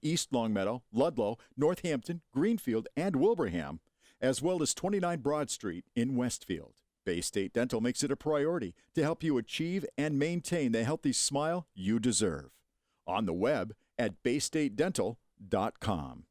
East Longmeadow, Ludlow, Northampton, Greenfield, and Wilbraham, as well as 29 Broad Street in Westfield. Bay State Dental makes it a priority to help you achieve and maintain the healthy smile you deserve. On the web at baystatedental.com.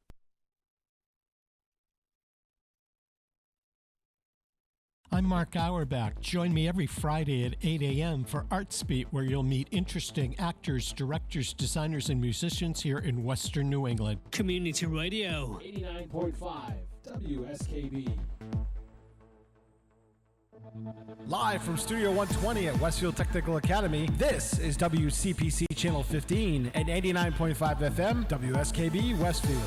I'm Mark Auerbach. Join me every Friday at 8 a.m. for Arts Beat, where you'll meet interesting actors, directors, designers, and musicians here in Western New England. Community Radio. 89.5 WSKB. Live from Studio 120 at Westfield Technical Academy, this is WCPC Channel 15 and 89.5 FM, WSKB Westfield.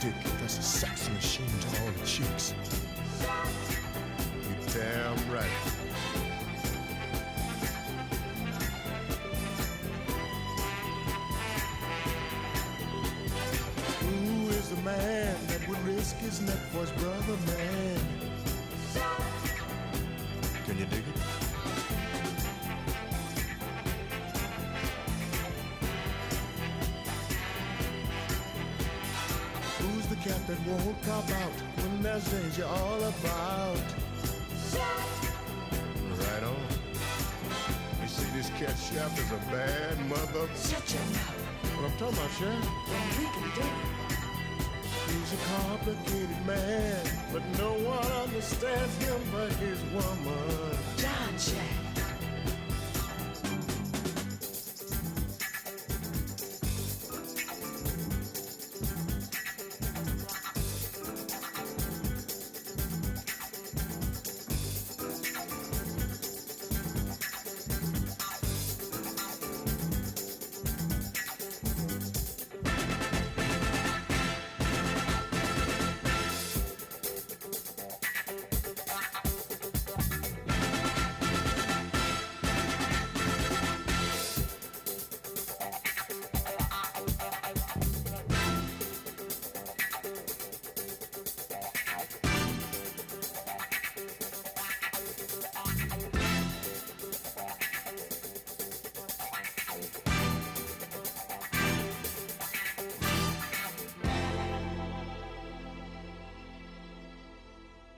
dick, that's a sex machine to all the chicks. You damn right. Who is the man that would risk his neck for his brother, man? Can you dig it? Who's the cat that won't cop out when there's danger all about? Right on. You see, this cat Shaft is a bad mother. Shut your mouth. What I'm talking about, Shaft? Well, we can do it. He's a complicated man, but no one understands him but his woman. John Shaft.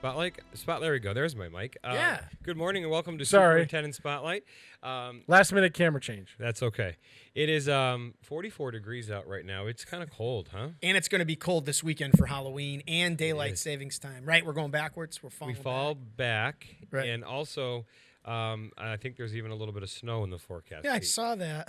There we go. There's my mic. Yeah. Good morning and welcome to Sorry. Superintendent Spotlight. Last minute camera change. That's okay. It is 44 degrees out right now. It's kind of cold, huh? And it's going to be cold this weekend for Halloween and daylight savings time, right? We're going backwards. We're falling. We fall back, Right. and also I think there's even a little bit of snow in the forecast. Yeah, I Pete. saw that.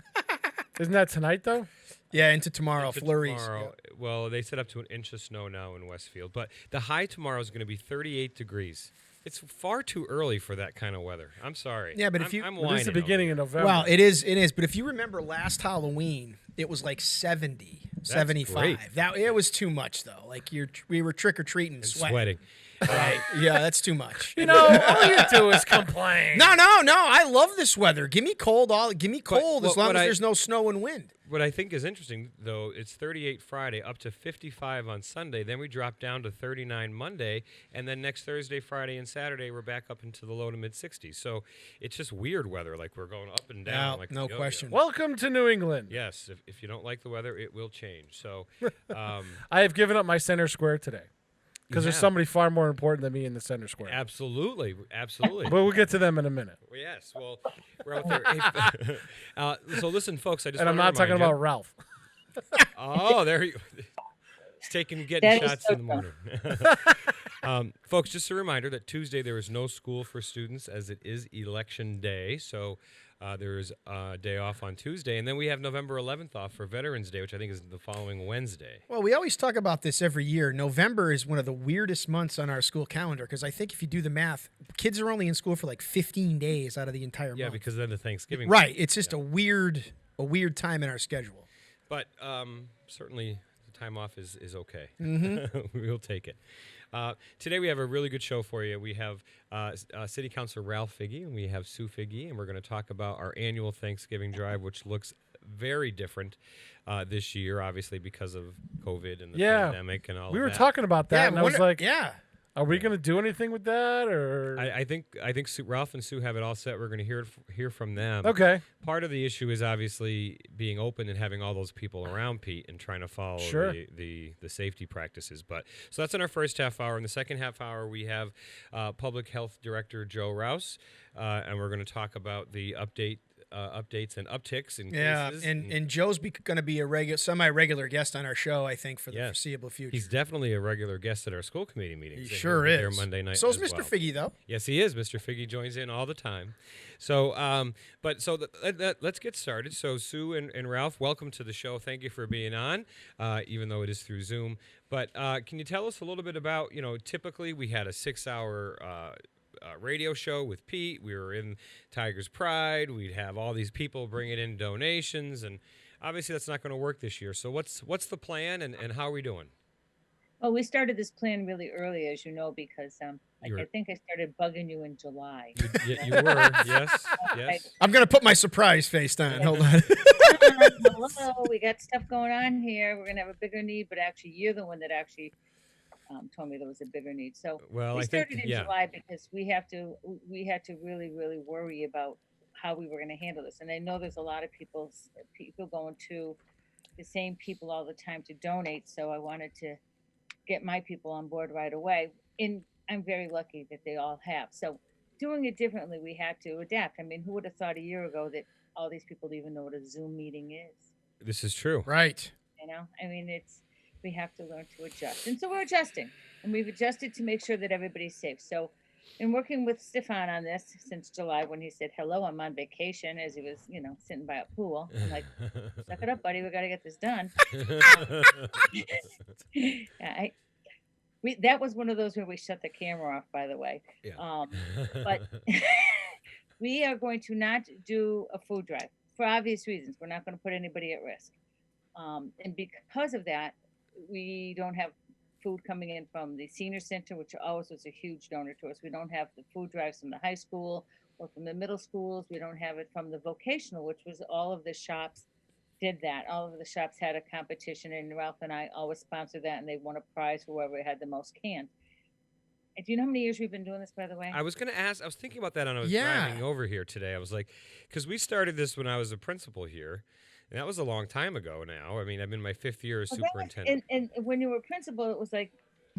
Isn't that tonight, though? Yeah, into tomorrow, To flurries. tomorrow. Well, they set up to an inch of snow now in Westfield, but the high tomorrow is going to be 38 degrees. It's far too early for that kind of weather. I'm sorry. Yeah, but if you- I'm Well, this is the whining beginning of over November. Well, it is. But if you remember last Halloween, it was like 70, 75. great. That it was too much though. Like we were trick or treating, and sweating. Right? Yeah, that's too much. you know, all you do is complain. No. I love this weather. Give me cold. Give me cold as long as there's no snow and wind. What I think is interesting, though, it's 38 Friday, up to 55 on Sunday. Then we drop down to 39 Monday, and then next Thursday, Friday, and Saturday, we're back up into the low to mid 60s. So it's just weird weather. Like we're going up and down. No, like no a yo-yo. question. Welcome to New England. Yes, if you don't like the weather, it will change. So I have given up my center square today because there's have. somebody far more important than me in the center square. absolutely. But we'll get to them in a minute. Well, yes. Well, we're out there. So listen, folks. I just And I'm wanna not talking remind about Ralph. you- Oh, there you. He's getting That is shots so in the morning. Folks, just a reminder that Tuesday there is no school for students as it is election day. So there is a day off on Tuesday, and then we have November 11th off for Veterans Day, which I think is the following Wednesday. Well, we always talk about this every year. November is one of the weirdest months on our school calendar because I think if you do the math, kids are only in school for like 15 days out of the entire Yeah, month. because then the Thanksgiving. Right. It's just a weird time in our schedule. But certainly the time off is okay. Mm-hmm. We'll take it. Today we have a really good show for you. We have City Councilor Ralph Figge and we have Sue Figge, and we're going to talk about our annual Thanksgiving drive, which looks very different this year, obviously because of COVID and the pandemic and all We of were that. talking about that, and I was like, yeah. are we going to do anything with that? Or I think Ralph and Sue have it all set. We're going to hear from them. Okay. Part of the issue is obviously being open and having all those people around, Pete, and trying to follow Sure. the safety practices. But so that's in our first half hour. In the second half hour, we have Public Health Director Joe Rouse, and we're going to talk about the updates and upticks in cases. And Joe's going to be a semi-regular guest on our show, I think, for the foreseeable future. He's definitely a regular guest at our school committee meetings. He sure is. There Monday night. So is as Mr. well. Figge, though. Yes, he is. Mr. Figge joins in all the time. So, let's get started. So, Sue and Ralph, welcome to the show. Thank you for being on, even though it is through Zoom. But can you tell us a little bit about, typically we had a 6-hour radio show with Pete. We were in Tigers Pride. We'd have all these people bringing in donations, and obviously that's not going to work this year. So what's the plan, and how are we doing? Well, we started this plan really early, as you know, because You were- I think I started bugging you in July. You were, yes. I'm going to put my surprise face on. Hold on. Hello, we got stuff going on here. We're going to have a bigger need, but actually you're the one that actually told me there was a bigger need. So Well, we I think, started in yeah. July because we had to really, really worry about how we were going to handle this. And I know there's a lot of people going to the same people all the time to donate. So I wanted to get my people on board right away. And I'm very lucky that they all have. So doing it differently, we had to adapt. I mean, who would have thought a year ago that all these people even know what a Zoom meeting is? This is true. Right. I mean, we have to learn to adjust. And so we're adjusting, and we've adjusted to make sure that everybody's safe. So in working with Stefan on this since July, when he said, hello, I'm on vacation, as he was, sitting by a pool. I'm like, suck it up, buddy. We got to get this done. That was one of those where we shut the camera off, by the way. Yeah. But we are going to not do a food drive for obvious reasons. We're not going to put anybody at risk. And because of that, we don't have food coming in from the senior center, which always was a huge donor to us. We don't have the food drives from the high school or from the middle schools. We don't have it from the vocational, which was all of the shops did that. All of the shops had a competition, and Ralph and I always sponsored that, and they won a prize for whoever had the most cans. Do you know how many years we've been doing this, by the way? I was going to ask. I was thinking about that when I was Yeah. driving over here today. I was like, because we started this when I was a principal here, and that was a long time ago now. I mean, I'm in my 5th year as Well, that was- superintendent. and when you were principal, it was like,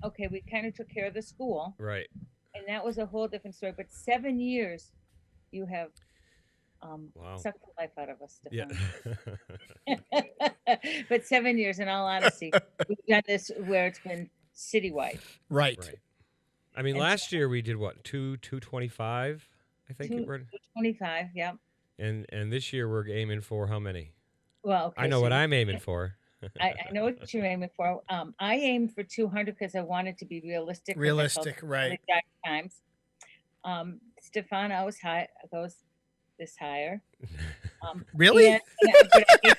okay, we kind of took care of the school. Right. and that was a whole different story. But 7 years, you have Wow. sucked the life out of us, Yeah. Stefan. But 7 years, in all honesty, we've done this where it's been citywide. Right. Right. I mean, And last year we did what, 225, I think it Two, were. 25, yeah. And this year we're aiming for how many? Well, okay. I know so what I'm aiming for. I know what you're aiming for. I aimed for 200 because I wanted to be realistic. 'cause I felt Realistic, right. really dark times. Stefan, I was high. Goes this higher. Really? But I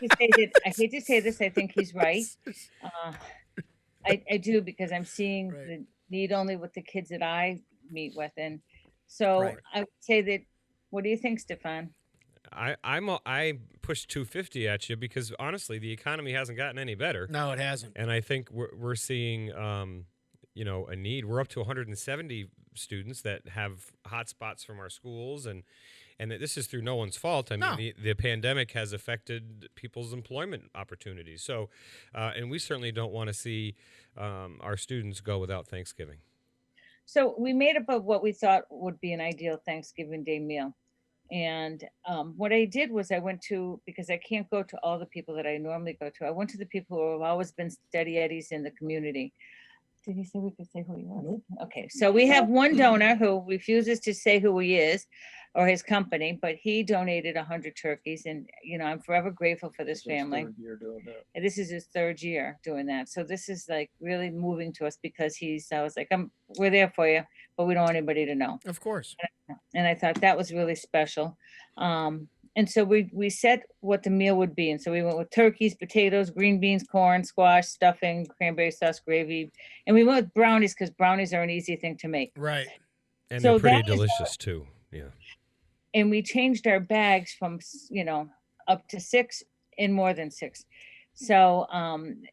hate to say this. I think he's right. I do, because I'm seeing Right. the need only with the kids that I meet with, and so Right. I would say that. What do you think, Stefan? I pushed 250 at you because honestly, the economy hasn't gotten any better, No, it hasn't. and I think we're seeing a need. We're up to 170 students that have hotspots from our schools, and that this is through no one's fault. I mean, No. the pandemic has affected people's employment opportunities. So, and we certainly don't want to see our students go without Thanksgiving. So we made up of what we thought would be an ideal Thanksgiving Day meal. And what I did was I went to, because I can't go to all the people that I normally go to, I went to the people who have always been steady eddies in the community. Did he say we could say who he was? Okay, so we have one donor who refuses to say who he is or his company, but he donated 100 turkeys. And, I'm forever grateful for this family. And this is his third year doing that. So this is like really moving to us, because I was like, we're there for you, but we don't want anybody to know. Of course. And I thought that was really special. And so we set what the meal would be. And so we went with turkeys, potatoes, green beans, corn, squash, stuffing, cranberry sauce, gravy. And we went with brownies because brownies are an easy thing to make. Right. And So they're pretty that is delicious too. Yeah. And we changed our bags from, up to 6 and more than 6. So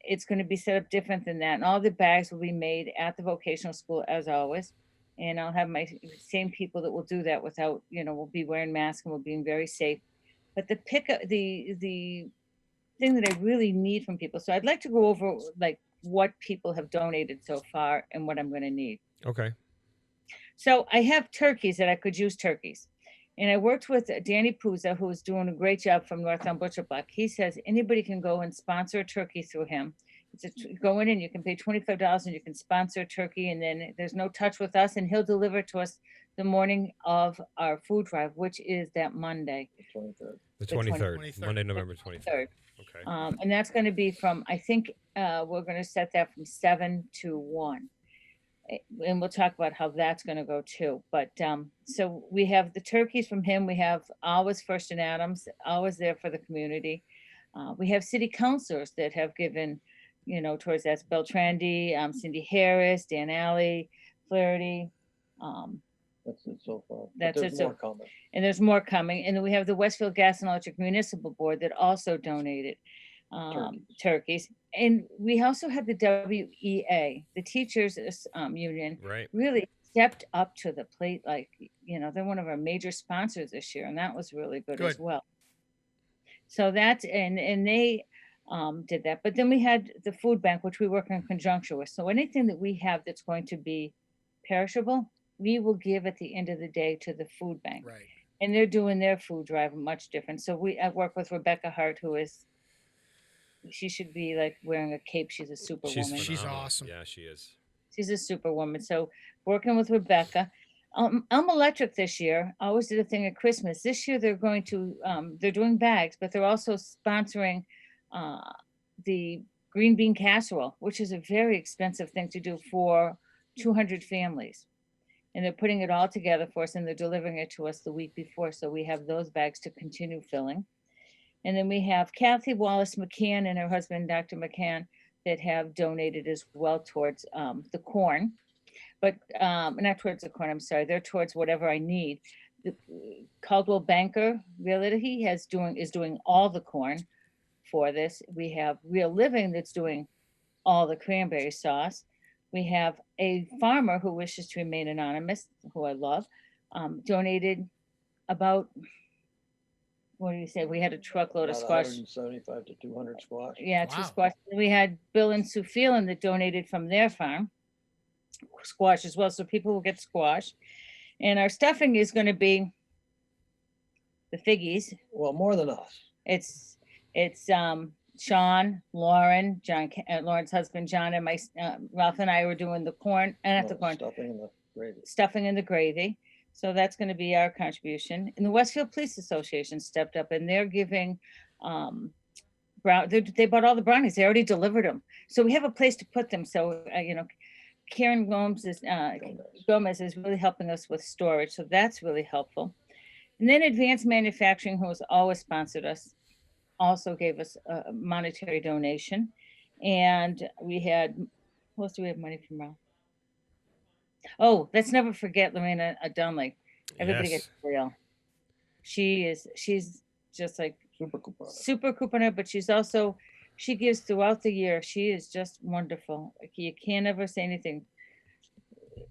it's going to be set up different than that. And all the bags will be made at the vocational school as always. And I'll have my same people that will do that without, we'll be wearing masks and we'll be very safe. But the thing that I really need from people. So I'd like to go over like what people have donated so far and what I'm going to need. Okay. So I have turkeys that I could use turkeys. And I worked with Danny Puza, who is doing a great job from Northtown Butcher Block. He says anybody can go and sponsor a turkey through him. Go in and you can pay $25 and you can sponsor a turkey, and then there's no touch with us, and he'll deliver to us the morning of our food drive, which is that Monday. The 23rd. Monday, November 23rd. Okay. And that's going to be from, I think we're going to set that from 7 to 1. And we'll talk about how that's going to go too. But so we have the turkeys from him. We have always First and Adams, always there for the community. We have city councilors that have given, towards that. Beltrandi, Cindy Harris, Dan Alley, Flaherty. That's it so far. That's There's it. more coming. And there's more coming. And then we have the Westfield Gas and Electric Municipal Board that also donated turkeys. And we also had the WEA, the teachers union, Right. really stepped up to the plate. Like, they're one of our major sponsors this year, and that was really good as well. So that's, and they did that. But then we had the food bank, which we work in conjunction with. So anything that we have that's going to be perishable, we will give at the end of the day to the food bank. Right. And they're doing their food drive much different. So I work with Rebecca Hart, she should be like wearing a cape. She's a superwoman. She's awesome. Yeah, she is. She's a superwoman. So working with Rebecca. Elm Electric this year always did a thing at Christmas. This year they're going to, they're doing bags, but they're also sponsoring the green bean casserole, which is a very expensive thing to do for 200 families. And they're putting it all together for us, and they're delivering it to us the week before. So we have those bags to continue filling. And then we have Kathy Wallace McCann and her husband, Dr. McCann, that have donated as well towards the corn, but not towards the corn, I'm sorry, they're towards whatever I need. The Caldwell Banker Realty is doing all the corn for this. We have Real Living that's doing all the cranberry sauce. We have a farmer who wishes to remain anonymous, who I love, donated about, what do you say? We had a truckload of About squash. 175 to 200 squash. Yeah, 2 Wow. squash. We had Bill and Sue Phelan that donated from their farm. squash as well, so people will get squash. And our stuffing is going to be the figgies. Well, more than us. It's Sean, Lauren, Lauren's husband John, and Ralph and I were doing the corn, not the corn, Stuffing in the gravy. stuffing in the gravy. So that's going to be our contribution. And the Westfield Police Association stepped up, and they're giving they bought all the brownies. They already delivered them, so we have a place to put them. So Karen Gomez is really helping us with storage, so that's really helpful. And then Advanced Manufacturing, who has always sponsored us, also gave us a monetary donation. And we had, who else do we have money from, Ralph? Oh, let's never forget Lorena Dunley. Everybody Yes. gets real. She's just like super couponer, but she gives throughout the year. She is just wonderful. Like, you can't ever say anything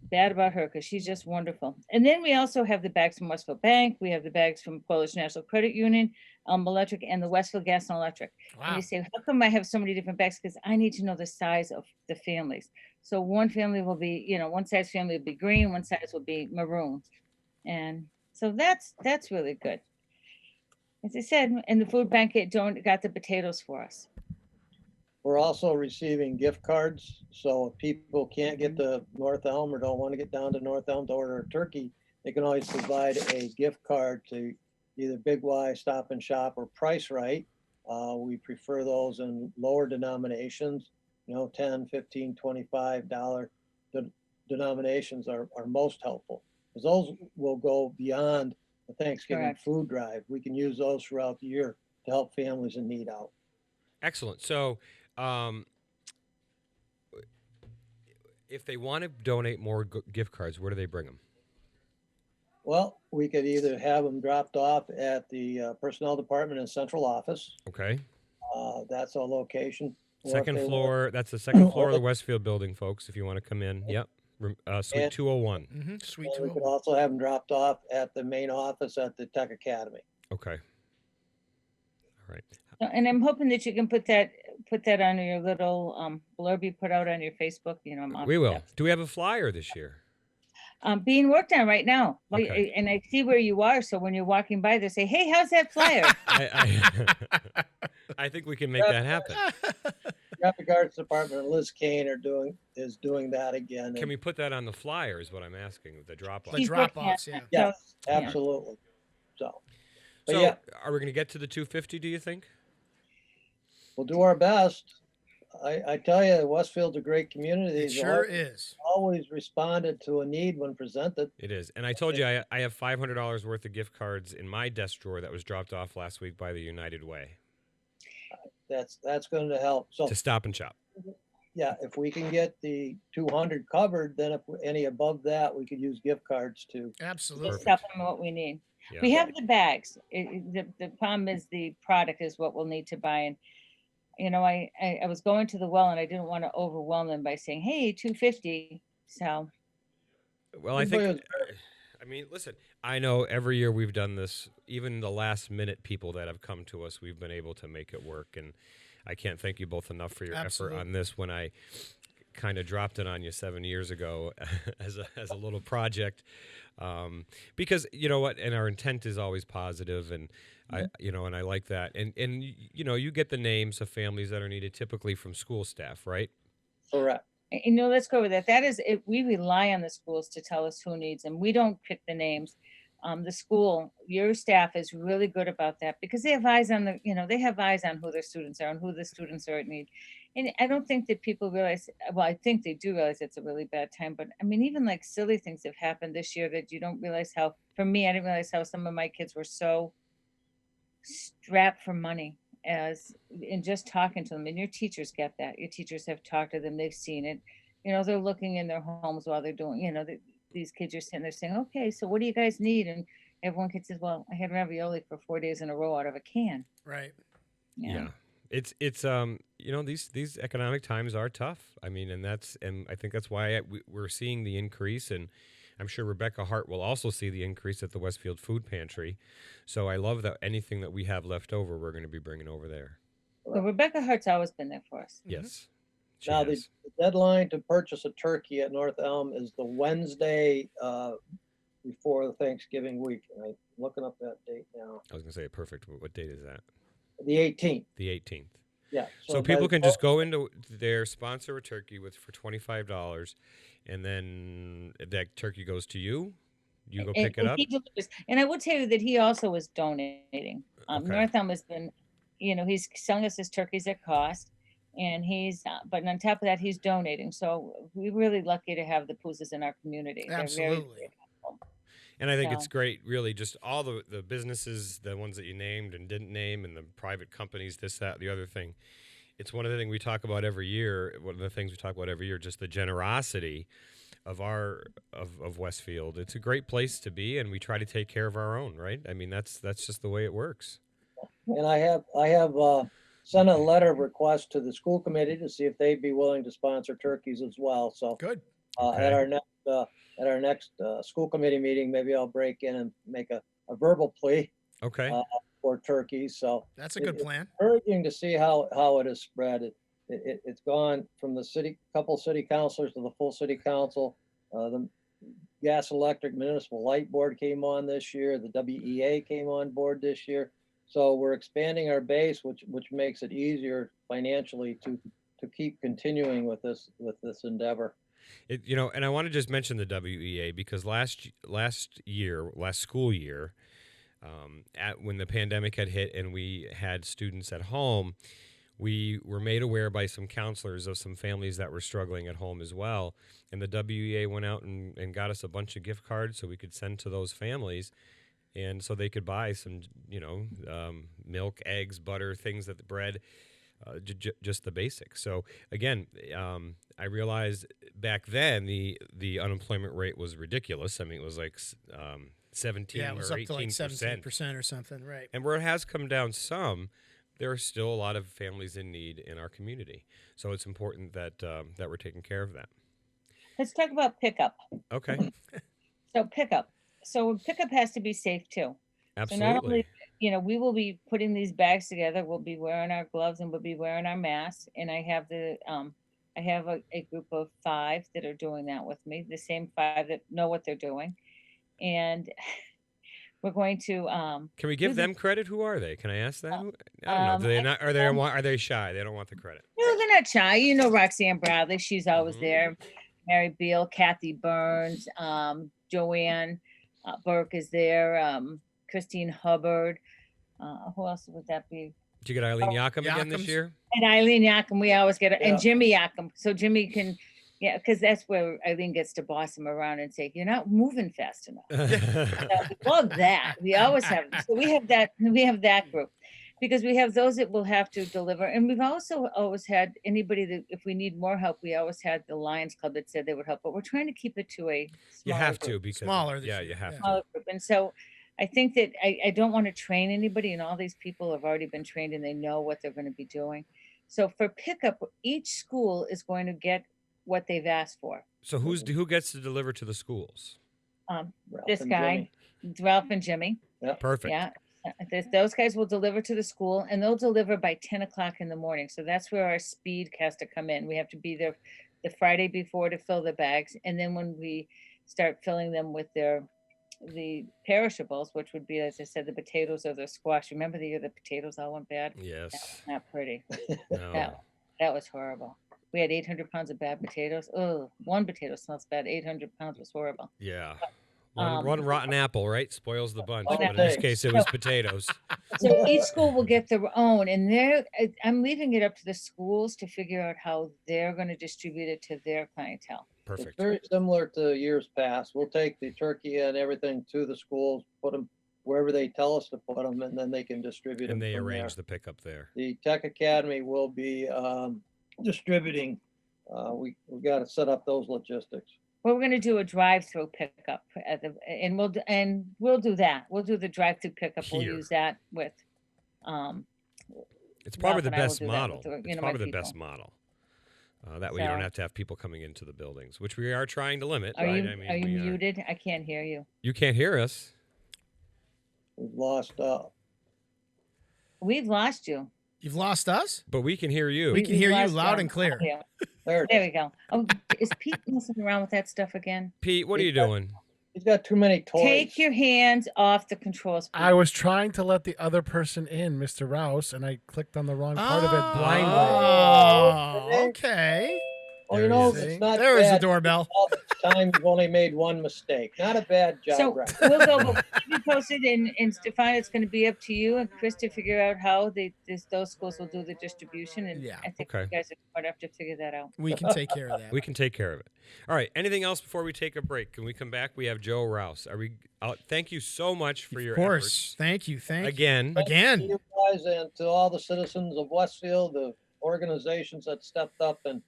bad about her because she's just wonderful. And then we also have the bags from Westfield Bank. We have the bags from Polish National Credit Union, Electric, and the Westfield Gas and Electric. And Wow. you say, how come I have so many different bags? Because I need to know the size of the families. So one family will be, one size family will be green, one size will be maroon. And so that's really good. As I said, and the food bank got the potatoes for us. We're also receiving gift cards, so if people can't get to North Elm or don't want to get down to North Elm to order a turkey, they can always provide a gift card to either Big Y, Stop and Shop, or Price Right. We prefer those in lower denominations, $10, $15, $25 denominations are most helpful, because those will go beyond the Thanksgiving Correct. food drive. We can use those throughout the year to help families in need out. Excellent. So, if they want to donate more gift cards, where do they bring them? Well, we could either have them dropped off at the personnel department in central office. Okay. That's a location. Or if Second they floor. That's the second floor of the Westfield building, folks. If you want to come in, yep. Suite And- 201. Mm-hmm. Sweet want- We too. could also have them dropped off at the main office at the Tech Academy. Okay. All right. And I'm hoping that you can put that on your little blurb you put out on your Facebook. I'm on We will. that. Do we have a flyer this year? Being worked on right now. Okay. And I see where you are. So when you're walking by, they say, "Hey, how's that flyer?" I think we can make that happen. Graphic Arts Department and Liz Kane is doing that again. Can we put that on the flyer is what I'm asking, the drop off. The She's drop working on offs, yeah. that. Yes, Yeah. absolutely. So, but So yeah, are we going to get to the 250, do you think? we'll do our best. I tell you, Westfield's a great community. It They've sure is. always responded to a need when presented. It is. And I told you I have $500 worth of gift cards in my desk drawer that was dropped off last week by the United Way That's going to help. So to Stop and Shop. yeah, if we can get the 200 covered, then if any above that, we could use gift cards to. Absolutely. Just stuff them what we need. Yeah. We have the bags. The problem is the product is what we'll need to buy. And I was going to the well, and I didn't want to overwhelm them by saying, "Hey, 250." So Well, I think, I mean, listen, I know every year we've done this, even the last minute people that have come to us, we've been able to make it work. And I can't thank you both enough for your Absolutely. effort on this when I kind of dropped it on you 7 years ago as a little project. Because you know what, and our intent is always positive, and and I like that. And you get the names of families that are needed typically from school staff, right? Correct. let's go with that. That is it. We rely on the schools to tell us who needs them. We don't pick the names. The school, your staff is really good about that because they have eyes on they have eyes on who their students are and who the students are in need. And I don't think that people realize, well, I think they do realize it's a really bad time, but I mean, even like silly things have happened this year that you don't realize how, for me, I didn't realize how some of my kids were so strapped for money in just talking to them. And your teachers get that. Your teachers have talked to them. They've seen it. They're looking in their homes while they're doing, these kids are sitting there saying, okay, so what do you guys need? And everyone kid says, well, I had ravioli for 4 days in a row out of a can. Right. Yeah. It's these economic times are tough. I mean, and I think that's why we're seeing the increase, and I'm sure Rebecca Hart will also see the increase at the Westfield Food Pantry. So I love that anything that we have left over, we're going to be bringing over there. So Rebecca Hart's always been there for us. Yes, Now, chance. the deadline to purchase a turkey at North Elm is the Wednesday before the Thanksgiving week. And I'm looking up that date now. I was gonna say perfect. What date is that? The 18th. The 18th. Yeah. So by people the can just go into their sponsor a turkey for $25, and then that turkey goes to you. You go pick it up. He delivers. And I will tell you that he also is donating. Okay. North Elm has been, he's selling us his turkeys at cost, and but on top of that, he's donating. So we're really lucky to have the Poozes in our community. Absolutely. They're very helpful. And I think it's So- great, really, just all the businesses, the ones that you named and didn't name, and the private companies, this, that, the other thing. It's one of the things we talk about every year. One of the things we talk about every year, just the generosity of of Westfield. It's a great place to be, and we try to take care of our own, right? I mean, that's just the way it works. And I have sent a letter of request to the school committee to see if they'd be willing to sponsor turkeys as well. So Good. Okay. at our next school committee meeting, maybe I'll break in and make a verbal plea Okay. for turkeys. So That's a good it's plan. encouraging to see how it has spread. It's gone from the couple city councilors to the full city council. The gas electric municipal light board came on this year. The WEA came on board this year. So we're expanding our base, which makes it easier financially to keep continuing with this endeavor. And I want to just mention the WEA because last school year, when the pandemic had hit and we had students at home, we were made aware by some counselors of some families that were struggling at home as well. And the WEA went out and got us a bunch of gift cards so we could send to those families. And so they could buy some, milk, eggs, butter, things that the bread, just the basics. So again, I realized back then the unemployment rate was ridiculous. I mean, it was like 17 Yeah, it was or up to like 18%. 17% or something, right? And where it has come down some, there are still a lot of families in need in our community. So it's important that we're taking care of that. Let's talk about pickup. Okay, So pickup has to be safe too. So not absolutely. only, we will be putting these bags together. We'll be wearing our gloves and we'll be wearing our masks. And I have a group of 5 that are doing that with me. The same 5 that know what they're doing, and we're going to. Can we give them credit? Who are they? Can I ask that? I don't know. Do they not? Are they shy? They don't want the credit. No, they're not shy. Roxanne Bradley. She's always there. Mary Beal, Kathy Burns, Joanne Burke is there. Christine Hubbard. Who else would that be? Did you get Eileen Yakum again this Yakim's- year? And Eileen Yakum, we always get her, Yeah. and Jimmy Yakum. So Jimmy can, because that's where Eileen gets to boss him around and say, "You're not moving fast enough." So we love that. We always have. So we have that group, because we have those that will have to deliver, and we've also always had anybody that, if we need more help, we always had the Lions Club that said they would help. But we're trying to keep it to a You smaller have group. to because Smaller this Yeah, year, you have yeah. to. Smaller group. And so I think that I don't want to train anybody, and all these people have already been trained and they know what they're going to be doing. So for pickup, each school is going to get what they've asked for. So who gets to deliver to the schools? Ralph This and guy, Jimmy. Ralph and Jimmy. Perfect. Yeah. Those guys will deliver to the school, and they'll deliver by 10 o'clock in the morning. So that's where our speed has to come in. We have to be there the Friday before to fill the bags. And then when we start filling them with the perishables, which would be, as I said, the potatoes or the squash. Remember the year the potatoes all went bad? Yes. Not pretty. No. That was horrible. We had 800 pounds of bad potatoes. Oh, one potato smells bad. 800 pounds was horrible. Yeah. One rotten apple, right? Spoils the bunch. One But in this thing. case, it was potatoes. So each school will get their own, and I'm leaving it up to the schools to figure out how they're going to distribute it to their clientele. It's Perfect. very similar to years past. We'll take the turkey and everything to the schools, put them wherever they tell us to put them, and then they can distribute them And they from there. arrange the pickup there. The Tech Academy will be distributing. We got to set up those logistics. Well, we're going to do a drive-through pickup and we'll do that. We'll do the drive-through pickup. We'll Here. use that with. It's probably Ralph the and I will best do that model. with the- It's my probably the best people. model. That way you don't So- have to have people coming into the buildings, which we are trying to limit. Are right? you I mean, are you we muted? I can't hear you. You can't hear us. We've lost. We've lost you. You've lost us? But we can hear you. We can hear you lost loud our and clear. audio. There it There is. we go. Oh, is Pete messing around with that stuff again? Pete, what are you doing? He's got too many toys. Take your hands off the controls. Pete. I was trying to let the other person in, Mr. Rouse, and I clicked on the wrong part of it blindly. Oh, okay. Well, There you it know, is. it's not There is the bad. doorbell. All this time, you've only made one mistake. Not a bad job, So Rex. we'll go. We'll keep you posted, and Stefan, it's going to be up to you and Chris to figure out how those schools will do the distribution. And Yeah. I think Okay. you guys are smart enough to figure that out. We can take care of that. We can take care of it. All right. Anything else before we take a break? Can we come back? We have Joe Rouse. Are we? Thank you so much for your Of course. efforts. Thank you. Thank Again. you. To Again. you guys and to all the citizens of Westfield, the organizations that stepped up, and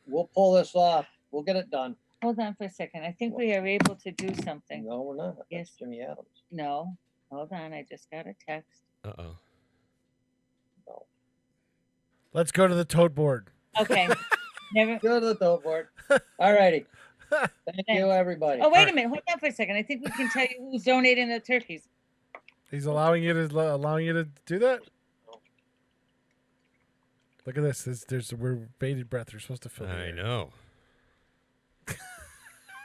we'll pull this off. We'll get it done. Hold on for a second. I think we are able to do something. No, we're not. That's Yes. Jimmy Adams. No, hold on. I just got a text. Uh-oh. No. Let's go to the tote board. Okay. Never. Go to the dope board. All righty. Thank you, everybody. Oh, wait a minute. Hold on for a second. I think we can tell you who's donating the turkeys. He's allowing you to do that. Look at this. We're bated breath. You're supposed to fill. I know.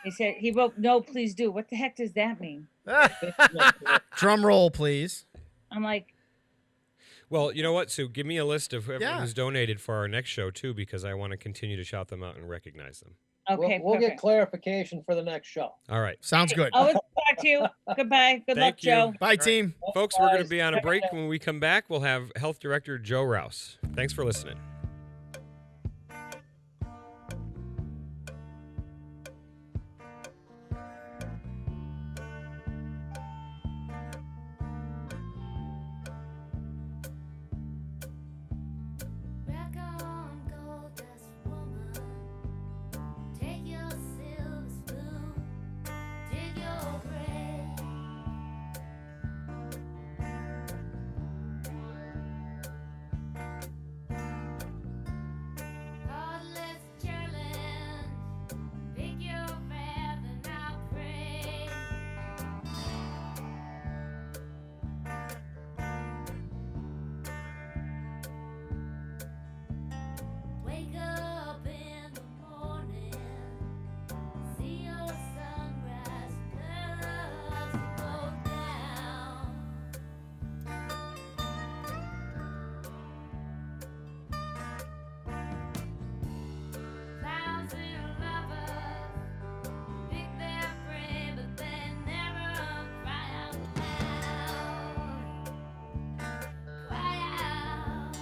He said he wrote, "No, please do." What the heck does that mean? Drum roll, please. I'm like, Well, you know what, Sue? Give me a list of everyone Yeah. who's donated for our next show, too, because I want to continue to shout them out and recognize them. okay, We'll get perfect. clarification for the next show. All right. Sounds good. Always talk to you. Goodbye. Good luck, Thank you. Joe. Bye, team. Folks, we're going to Guys, be on a check it break. out. When we come back, we'll have Health Director Joe Rouse. Thanks for listening. Rock on, gold dust woman. Take your silver spoon, dig your grave. Heartless challenge, pick your path and I'll pray. Wake up in the morning, see your sunrise, clouds go down. Clouds and lovers pick their prey, but they never cry out loud. Cry out.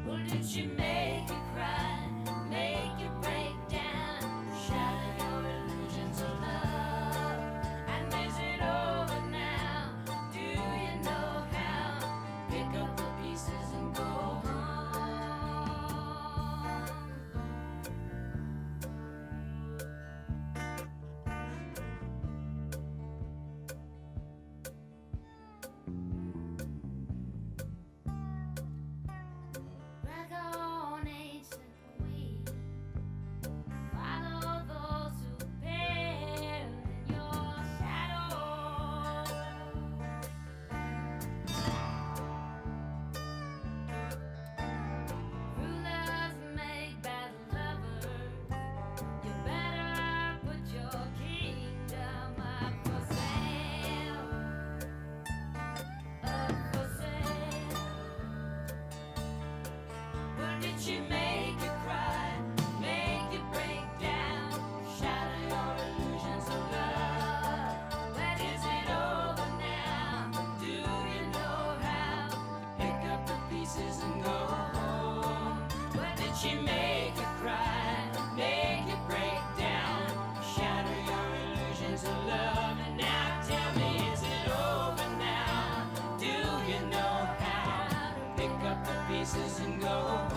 Well, did she make you cry, make you break down, shatter your illusions of love? And is it over now? Do you know how? Pick up the pieces and go home. Rock on, ancient queen. Follow those who pale in your shadow. Rulers made by the lovers. You better put your kingdom up for sale. Up for sale. Well, did she make you cry, make you break down, shatter your illusions of love? When is it over now? Do you know how? Pick up the pieces and go home. Well, did she make you cry, make you break down, shatter your illusions of love? And now tell me, is it over now? Do you know how? Pick up the pieces and go home.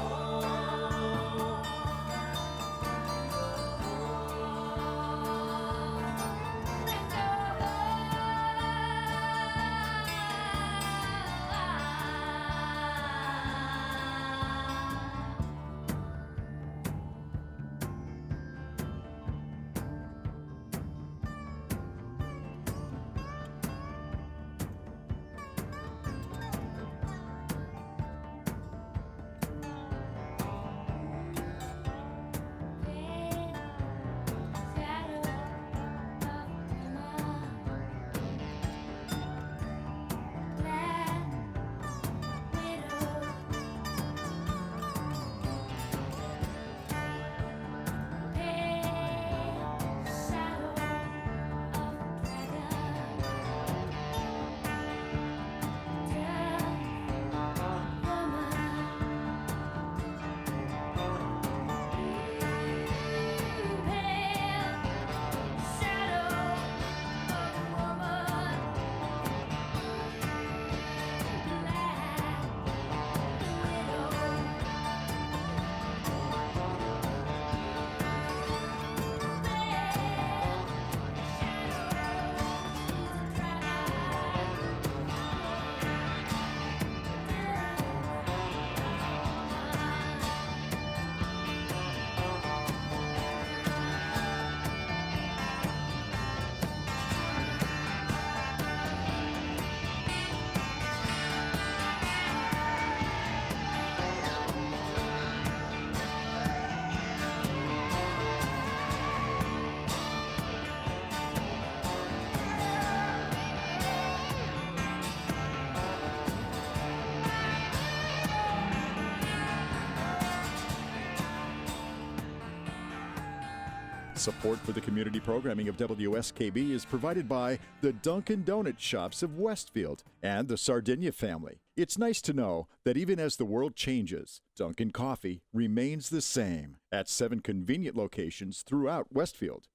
Support for the community programming of WSKB is provided by the Dunkin' Donut Shops of Westfield and the Sardinia family. It's nice to know that even as the world changes, Dunkin' Coffee remains the same at 7 convenient locations throughout Westfield.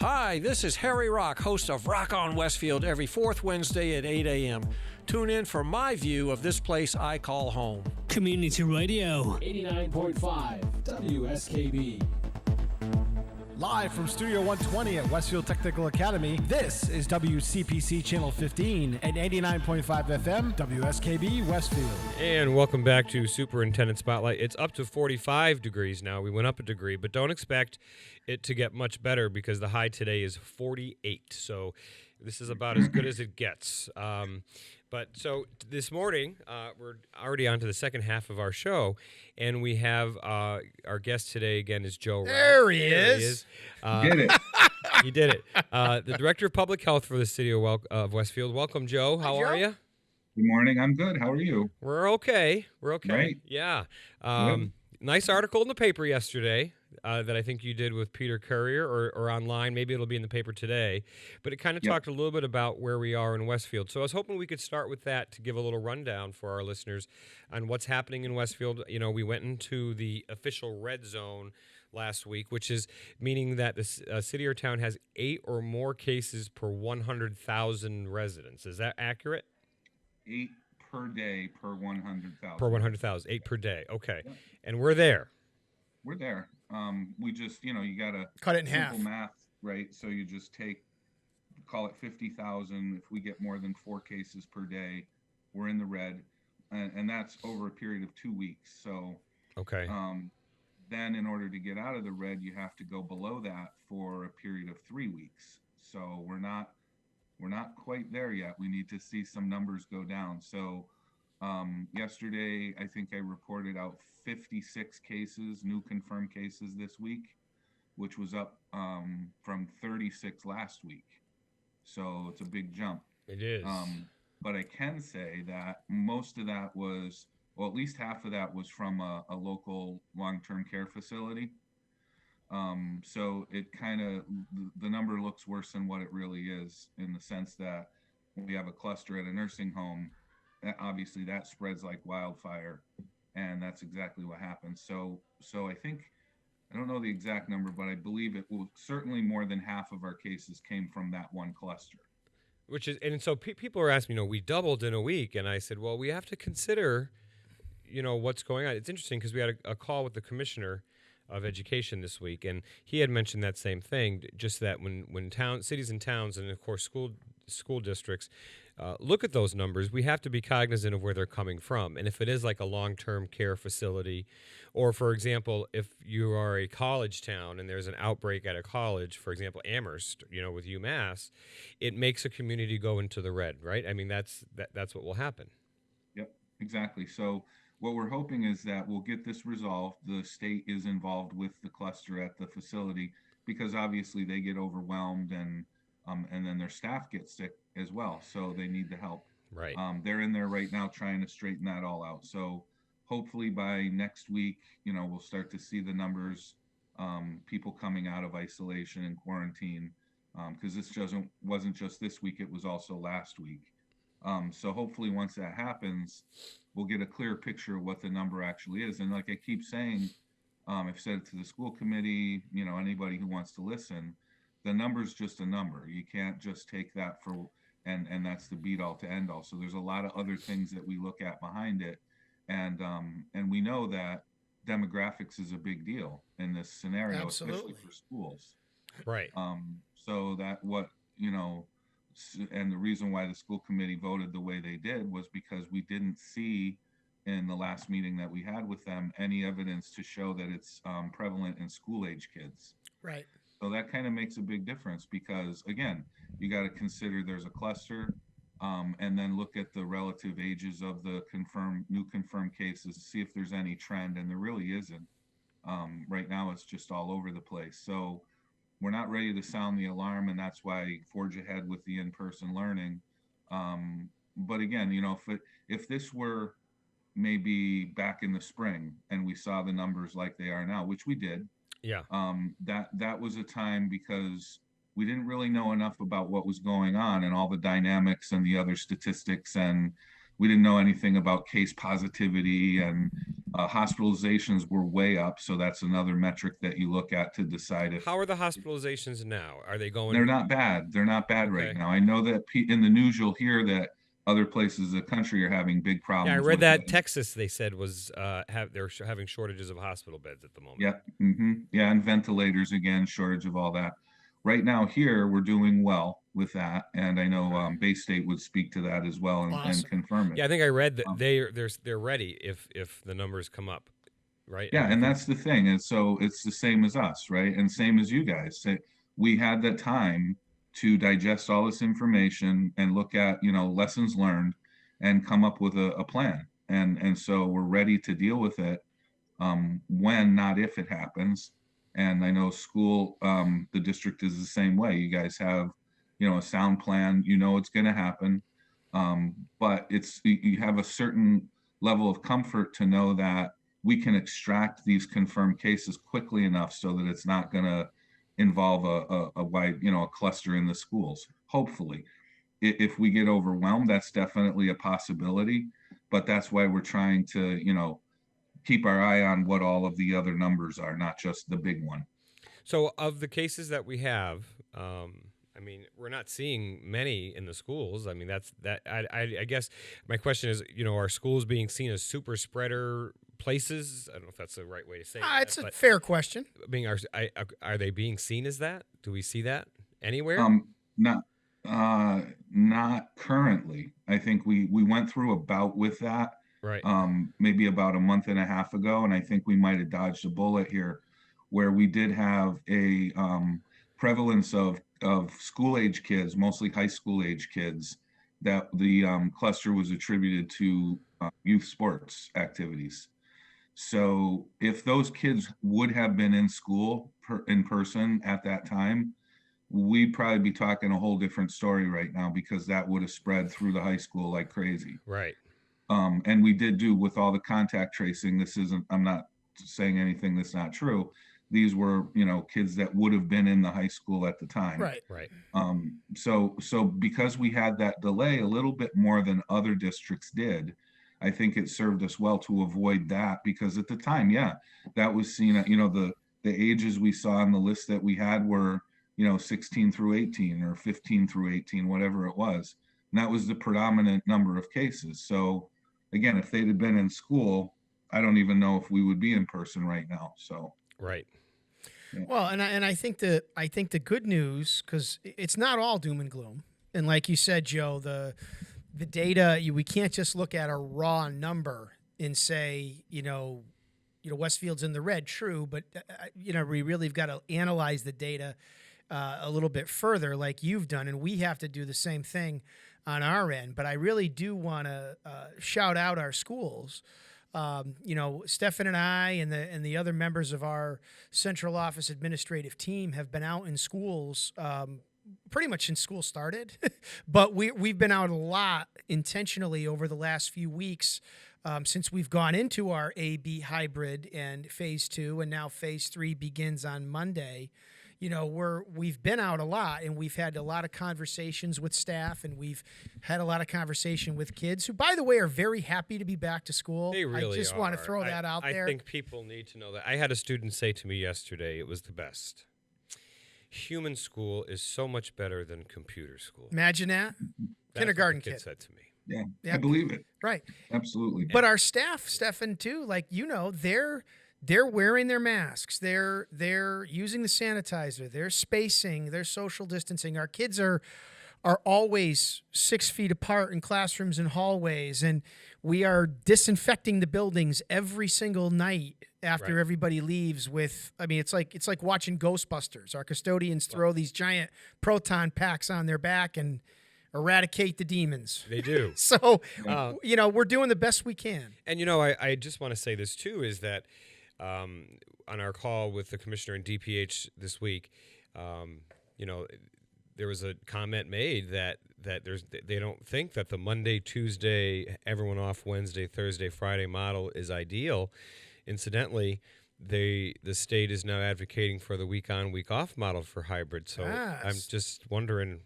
Hi, this is Harry Rock, host of Rock on Westfield every fourth Wednesday at 8 a.m. Tune in for my view of this place I call home. Community Radio 89.5 WSKB. Live from Studio 120 at Westfield Technical Academy, this is WCPC Channel 15 and 89.5 FM, WSKB Westfield. And welcome back to Superintendent Spotlight. It's up to 45 degrees now. We went up a degree, but don't expect it to get much better because the high today is 48. So this is about as good as it gets. But so this morning, we're already on to the second half of our show, and we have our guest today again is Joe. There he is. Did it. He did it. The Director of Public Health for the City of Westfield. Welcome, Joe. How are you? Good morning. I'm good. How are you? We're okay. Right. Yeah. Good. Nice article in the paper yesterday that I think you did with Peter Courier or online. Maybe it'll be in the paper today. But it kind of talked a little bit about where we are in Westfield. So I was hoping we could start with that to give a little rundown for our listeners on what's happening in Westfield. You know, we went into the official red zone last week, which is meaning that the city or town has 8 or more cases per 100,000 residents. Is that accurate? 8 per day per 100,000. Per 100,000, 8 per day. Okay. Yeah. And we're there. We're there. We just, you got to cut it in half. Simple math, right? So you just call it 50,000. If we get more than 4 cases per day, we're in the red. And that's over a period of 2 weeks. So, okay. Then in order to get out of the red, you have to go below that for a period of 3 weeks. So we're not quite there yet. We need to see some numbers go down. So yesterday, I think I reported out 56 cases, new confirmed cases this week, which was up from 36 last week. So it's a big jump. It is. But I can say that most of that was, well, at least half of that was from a local long-term care facility. So it kind of, the number looks worse than what it really is, in the sense that when we have a cluster at a nursing home, obviously that spreads like wildfire, and that's exactly what happened. So I think, I don't know the exact number, but I believe it will certainly more than half of our cases came from that one cluster. Which is, and so people are asking, we doubled in a week, and I said, well, we have to consider, what's going on. It's interesting because we had a call with the commissioner of education this week, and he had mentioned that same thing, just that when cities and towns, and of course school districts look at those numbers, we have to be cognizant of where they're coming from. And if it is like a long-term care facility, or for example, if you are a college town and there's an outbreak at a college, for example, Amherst, with UMass, it makes a community go into the red, right? I mean, that's what will happen. Yep, exactly. So what we're hoping is that we'll get this resolved. The state is involved with the cluster at the facility, because obviously they get overwhelmed and then their staff gets sick as well. So they need the help. Right. They're in there right now trying to straighten that all out. So hopefully by next week, we'll start to see the numbers, people coming out of isolation and quarantine, because this wasn't just this week, it was also last week. So hopefully once that happens, we'll get a clear picture of what the number actually is. And like I keep saying, I've said it to the school committee, anybody who wants to listen, the number's just a number. You can't just take that and that's the beat all to end all. So there's a lot of other things that we look at behind it. And we know that demographics is a big deal in this scenario, especially for schools. Right. So that and the reason why the school committee voted the way they did was because we didn't see in the last meeting that we had with them any evidence to show that it's prevalent in school age kids. Right. So that kind of makes a big difference, because again, you got to consider there's a cluster, and then look at the relative ages of the new confirmed cases, see if there's any trend, and there really isn't. Right now it's just all over the place. So we're not ready to sound the alarm, and that's why forge ahead with the in-person learning. But again, if this were maybe back in the spring and we saw the numbers like they are now, which we did, Yeah. That was a time because we didn't really know enough about what was going on and all the dynamics and the other statistics, and we didn't know anything about case positivity, and hospitalizations were way up. So that's another metric that you look at to decide if How are the hospitalizations now? Are they going? they're not bad. They're not bad right Okay. now. I know that in the news you'll hear that other places of the country are having big problems. Yeah, I read with that it. Texas, they said, was they're having shortages of hospital beds at the moment. Yep. Yeah, and ventilators again, shortage of all that. Right now here, we're doing well with that, and I know Bay State would speak to that as well and Awesome. confirm it. Yeah, I think I read that they're ready if the numbers come up, right? Yeah, and that's the thing. And so it's the same as us, right? And same as you guys. We had that time to digest all this information and look at, lessons learned and come up with a plan. And so we're ready to deal with it when, not if it happens. And I know school, the district is the same way. You guys have, a sound plan, it's going to happen. But you have a certain level of comfort to know that we can extract these confirmed cases quickly enough so that it's not going to involve a wide, a cluster in the schools. Hopefully, if we get overwhelmed, that's definitely a possibility. But that's why we're trying to, keep our eye on what all of the other numbers are, not just the big one. So of the cases that we have, I mean, we're not seeing many in the schools. I mean, I guess my question is, are schools being seen as super spreader places? I don't know if that's the right way to say it. It's a fair question. Are they being seen as that? Do we see that anywhere? Not currently. I think we went through a bout with that. Right. Maybe about a month and a half ago, and I think we might have dodged a bullet here, where we did have a prevalence of school age kids, mostly high school age kids, that the cluster was attributed to youth sports activities. So if those kids would have been in school in person at that time, we'd probably be talking a whole different story right now, because that would have spread through the high school like crazy. Right. And we did do with all the contact tracing. I'm not saying anything that's not true. These were, kids that would have been in the high school at the time. Right. Right. So because we had that delay a little bit more than other districts did, I think it served us well to avoid that, because at the time, that was seen at, the ages we saw on the list that we had were, 16 through 18 or 15 through 18, whatever it was. And that was the predominant number of cases. So again, if they'd have been in school, I don't even know if we would be in person right now. So right. Yeah. Well, and I think the good news, because it's not all doom and gloom, and like you said, Joe, the data, we can't just look at a raw number and say, Westfield's in the red. True, but we really have got to analyze the data a little bit further, like you've done, and we have to do the same thing on our end. But I really do want to shout out our schools. Stefan and I and the other members of our central office administrative team have been out in schools pretty much since school started, but we've been out a lot intentionally over the last few weeks since we've gone into our A/B hybrid and phase 2, and now phase 3 begins on Monday. We've been out a lot, and we've had a lot of conversations with staff, and we've had a lot of conversation with kids who, by the way, are very happy to be back to school. They really I just want to throw that out there. I think people need to know that. I had a student say to me yesterday, it was the best. Human school is so much better than computer school. Imagine that. That's Kindergarten what the kid said to me. Yeah, I believe it. Right. Absolutely. But our staff, Stefan, too, they're wearing their masks. They're using the sanitizer. They're spacing. They're social distancing. Our kids are always 6 feet apart in classrooms and hallways, and we are disinfecting the buildings every single night after everybody leaves. It's like watching Ghostbusters. Our custodians throw these giant proton packs on their back and eradicate the demons. They do. So, we're doing the best we can. And, I just want to say this, too, is that on our call with the commissioner and DPH this week, there was a comment made that they don't think that the Monday, Tuesday, everyone off Wednesday, Thursday, Friday model is ideal. Incidentally, the state is now advocating for the week on, week off model for hybrid. So I'm just wondering,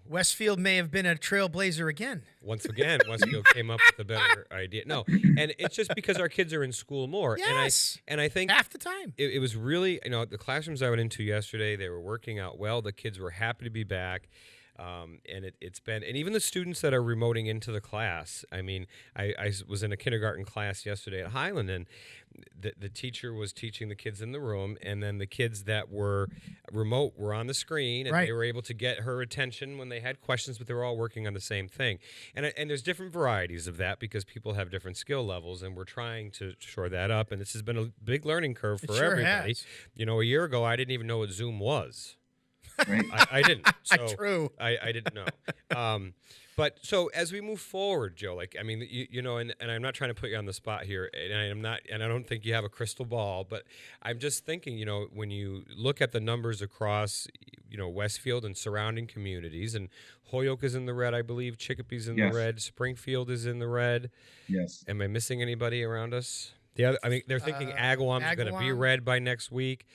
Westfield may have been a trailblazer again. Once again, Westfield came up with a better idea. No, and it's just because our kids are in school more. Yes. And I think half the time. It was really, the classrooms I went into yesterday, they were working out well. The kids were happy to be back. And it's been, and even the students that are remoting into the class. I mean, I was in a kindergarten class yesterday at Highland, and the teacher was teaching the kids in the room, and then the kids that were remote were on the screen, and they were able to get her attention when they had questions, but they were all working on the same thing. And there's different varieties of that because people have different skill levels, and we're trying to shore that up. And this has been a big learning curve for everybody. Has. A year ago, I didn't even know what Zoom was. Right. I didn't. So True. I didn't know. But so as we move forward, Joe, and I'm not trying to put you on the spot here, and I don't think you have a crystal ball, but I'm just thinking, when you look at the numbers across, Westfield and surrounding communities, and Holyoke is in the red, I believe, Chicopee's in the red, Springfield is in the red. Yes. Am I missing anybody around us? They're thinking Agawam's going to be red by next week.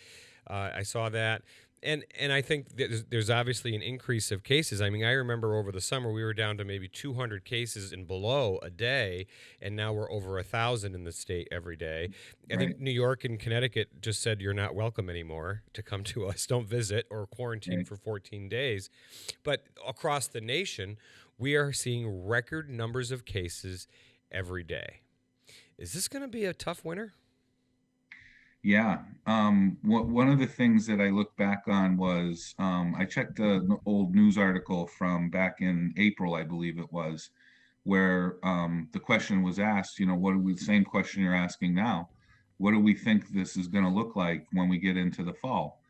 I saw that. And I think there's obviously an increase of cases. I mean, I remember over the summer we were down to maybe 200 cases and below a day, and now we're over 1,000 in the state every day. I think New York and Connecticut just said you're not welcome anymore to come to us. Don't visit or quarantine for 14 days. But across the nation, we are seeing record numbers of cases every day. Is this going to be a tough winter? Yeah. One of the things that I look back on was I checked an old news article from back in April, I believe it was, where the question was asked, the same question you're asking now. What do we think this is going to look like when we get into the fall?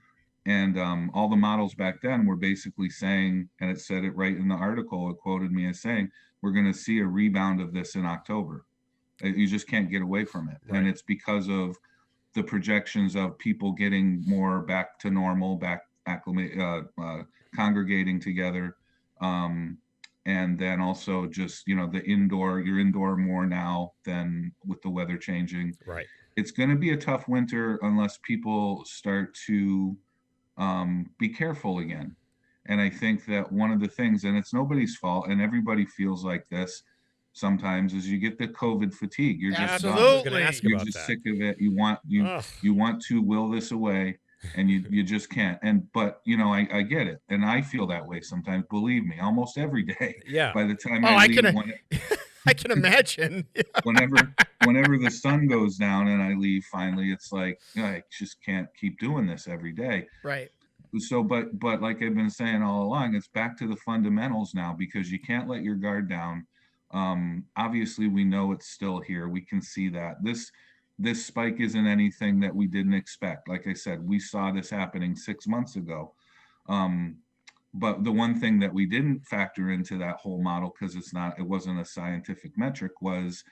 And all the models back then were basically saying, and it said it right in the article, it quoted me as saying, we're going to see a rebound of this in October. You just can't get away from it. Right. And it's because of the projections of people getting more back to normal, congregating together. And then also just, you're indoor more now than with the weather changing. Right. It's going to be a tough winter unless people start to be careful again. And I think that one of the things, and it's nobody's fault, and everybody feels like this sometimes, is you get the COVID fatigue. You're just you're just sick of it. You want to will this away, and you just can't. But I get it, and I feel that way sometimes. Believe me, almost every day. Yeah. By the time I can imagine. whenever the sun goes down and I leave, finally, it's like I just can't keep doing this every day. Right. So, but like I've been saying all along, it's back to the fundamentals now, because you can't let your guard down. Obviously we know it's still here. We can see that this spike isn't anything that we didn't expect. Like I said, we saw this happening 6 months ago. But the one thing that we didn't factor into that whole model, because it wasn't a scientific metric, was